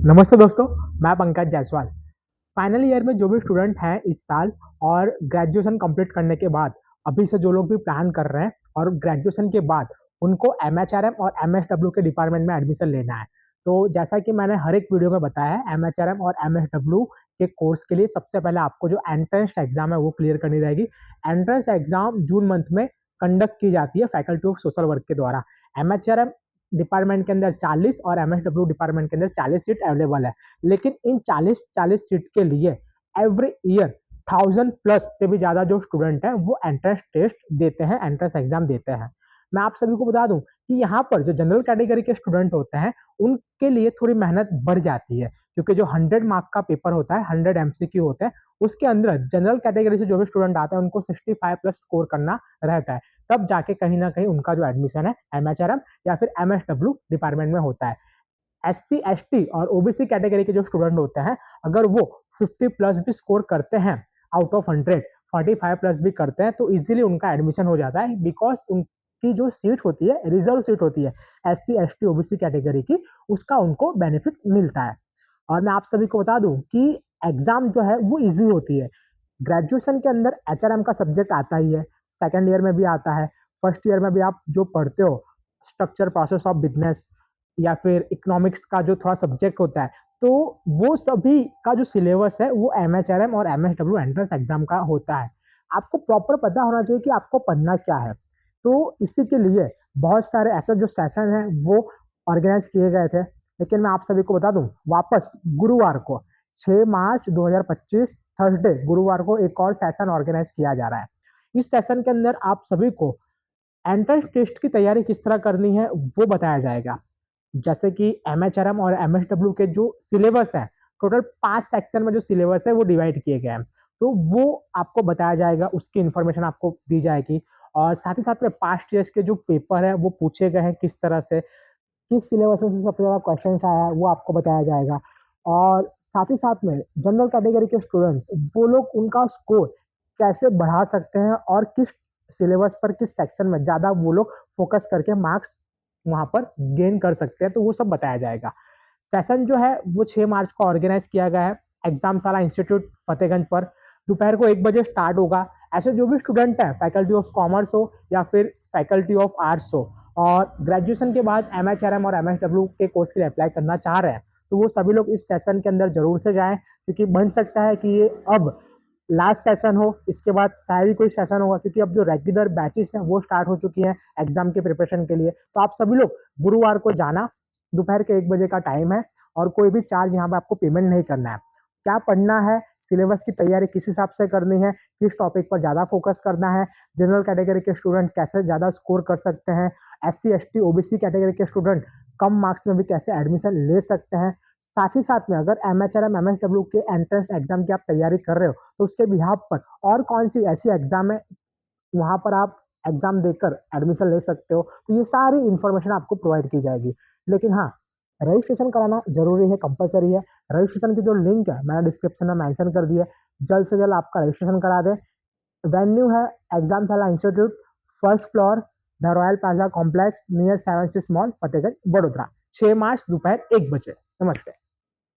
नमस्ते दोस्तों, मैं पंकज जायसवाल। फाइनल ईयर में जो भी स्टूडेंट हैं इस साल और ग्रेजुएशन कंप्लीट करने के बाद अभी से जो लोग भी प्लान कर रहे हैं और ग्रेजुएशन के बाद उनको एमएचआरएम और एमएसडब्ल्यू के डिपार्टमेंट में एडमिशन लेना है। तो जैसा कि मैंने हर एक वीडियो में बताया है, एमएचआरएम और एमएसडब्ल्यू के कोर्स के लिए सबसे पहले आपको जो एंट्रेंस एग्जाम है वो क्लियर करनी रहेगी। एंट्रेंस एग्जाम जून मंथ में कंडक्ट की जाती है फैकल्टी ऑफ सोशल वर्क के द्वारा। एमएचआरएम डिपार्टमेंट के अंदर 40 और एमएसडब्ल्यू डिपार्टमेंट के अंदर 40 सीट अवेलेबल है। लेकिन इन 40 सीट के लिए एवरी ईयर 1000+ से भी ज्यादा जो स्टूडेंट हैं वो एंट्रेंस टेस्ट देते हैं, एंट्रेंस एग्जाम देते हैं। मैं आप सभी को बता दूं कि यहाँ पर जो जनरल कैटेगरी के स्टूडेंट होते हैं उनके लिए थोड़ी मेहनत बढ़ जाती है, क्योंकि जो 100 मार्क का पेपर होता है, 100 एमसीक्यू होते हैं, उसके अंदर जनरल कैटेगरी से जो भी स्टूडेंट आते हैं उनको 65+ स्कोर करना रहता है। तब जाके कहीं ना कहीं उनका जो एडमिशन है एमएचआरएम या फिर एमएसडब्ल्यू डिपार्टमेंट में होता है। एससी एसटी और ओबीसी कैटेगरी के जो स्टूडेंट होते हैं, अगर वो 50+ भी स्कोर करते हैं आउट ऑफ 100, 45+ भी करते हैं तो इजीली उनका एडमिशन हो जाता है, बिकॉज उनकी जो सीट होती है, रिजर्व सीट होती है एससी एसटी ओबीसी कैटेगरी की, उसका उनको बेनिफिट मिलता है। और मैं आप सभी को बता दूं कि एग्जाम जो है वो इजी होती है। ग्रेजुएशन के अंदर एचआरएम का सब्जेक्ट आता ही है, सेकेंड ईयर में भी आता है, फर्स्ट ईयर में भी आप जो पढ़ते हो स्ट्रक्चर प्रोसेस ऑफ बिजनेस या फिर इकोनॉमिक्स का जो थोड़ा सब्जेक्ट होता है, तो वो सभी का जो सिलेबस है वो एमएचआरएम और एमएसडब्ल्यू एंट्रेंस एग्जाम का होता है। आपको प्रॉपर पता होना चाहिए कि आपको पढ़ना क्या है। तो इसी के लिए बहुत सारे ऐसे जो सेशन हैं वो ऑर्गेनाइज किए गए थे। लेकिन मैं आप सभी को बता दूं, वापस गुरुवार को 6 मार्च 2025 थर्सडे गुरुवार को एक और सेशन ऑर्गेनाइज किया जा रहा है। इस सेशन के अंदर आप सभी को एंट्रेंस टेस्ट की तैयारी किस तरह करनी है वो बताया जाएगा। जैसे कि एमएचआरएम और एमएसडब्ल्यू के जो सिलेबस है, टोटल 5 सेक्शन में जो सिलेबस है वो डिवाइड किए गए हैं, तो वो आपको बताया जाएगा, उसकी इंफॉर्मेशन आपको दी जाएगी। और साथ ही साथ में पास्ट ईयर्स के जो पेपर है वो पूछे गए हैं किस तरह से, किस सिलेबस में से सबसे ज़्यादा क्वेश्चन आया है वो आपको बताया जाएगा। और साथ ही साथ में जनरल कैटेगरी के स्टूडेंट्स, वो लोग उनका स्कोर कैसे बढ़ा सकते हैं और किस सिलेबस पर, किस सेक्शन में ज़्यादा वो लोग फोकस करके मार्क्स वहाँ पर गेन कर सकते हैं, तो वो सब बताया जाएगा। सेशन जो है वो 6 मार्च को ऑर्गेनाइज किया गया है एग्जामशाला इंस्टीट्यूट फतेहगंज पर। दोपहर को 1 बजे स्टार्ट होगा। ऐसे जो भी स्टूडेंट है, फैकल्टी ऑफ कॉमर्स हो या फिर फैकल्टी ऑफ आर्ट्स हो और ग्रेजुएशन के बाद एमएचआरएम और एमएसडब्ल्यू के कोर्स के लिए अप्लाई करना चाह रहे हैं, तो वो सभी लोग इस सेशन के अंदर जरूर से जाएं, क्योंकि बन सकता है कि ये अब लास्ट सेशन हो, इसके बाद शायद ही कोई सेशन होगा, क्योंकि अब जो रेगुलर बैचेस हैं वो स्टार्ट हो चुकी हैं एग्जाम के प्रिपरेशन के लिए। तो आप सभी लोग गुरुवार को जाना, दोपहर के 1 बजे का टाइम है और कोई भी चार्ज यहाँ पे आपको पेमेंट नहीं करना है। क्या पढ़ना है, सिलेबस की तैयारी किस हिसाब से करनी है, किस टॉपिक पर ज़्यादा फोकस करना है, जनरल कैटेगरी के स्टूडेंट कैसे ज़्यादा स्कोर कर सकते हैं, एससी एसटी ओबीसी कैटेगरी के स्टूडेंट कम मार्क्स में भी कैसे एडमिशन ले सकते हैं। साथ ही साथ में अगर एमएचआरएम एमएसडब्ल्यू के एंट्रेंस एग्जाम की आप तैयारी कर रहे हो तो उसके बिहाफ पर और कौन सी ऐसी एग्जाम है वहाँ पर आप एग्जाम देकर एडमिशन ले सकते हो, तो ये सारी इन्फॉर्मेशन आपको प्रोवाइड की जाएगी। लेकिन हाँ, रजिस्ट्रेशन कराना जरूरी है, कंपलसरी है। रजिस्ट्रेशन की जो लिंक है मैंने डिस्क्रिप्शन में मेंशन कर दी है, जल्द से जल्द आपका रजिस्ट्रेशन करा दें। वेन्यू है Examshala institute, first floor, the royal plaza complex near 7 C mall, Fatehganj, बड़ोदरा। 6 मार्च दोपहर 1 बजे। नमस्ते।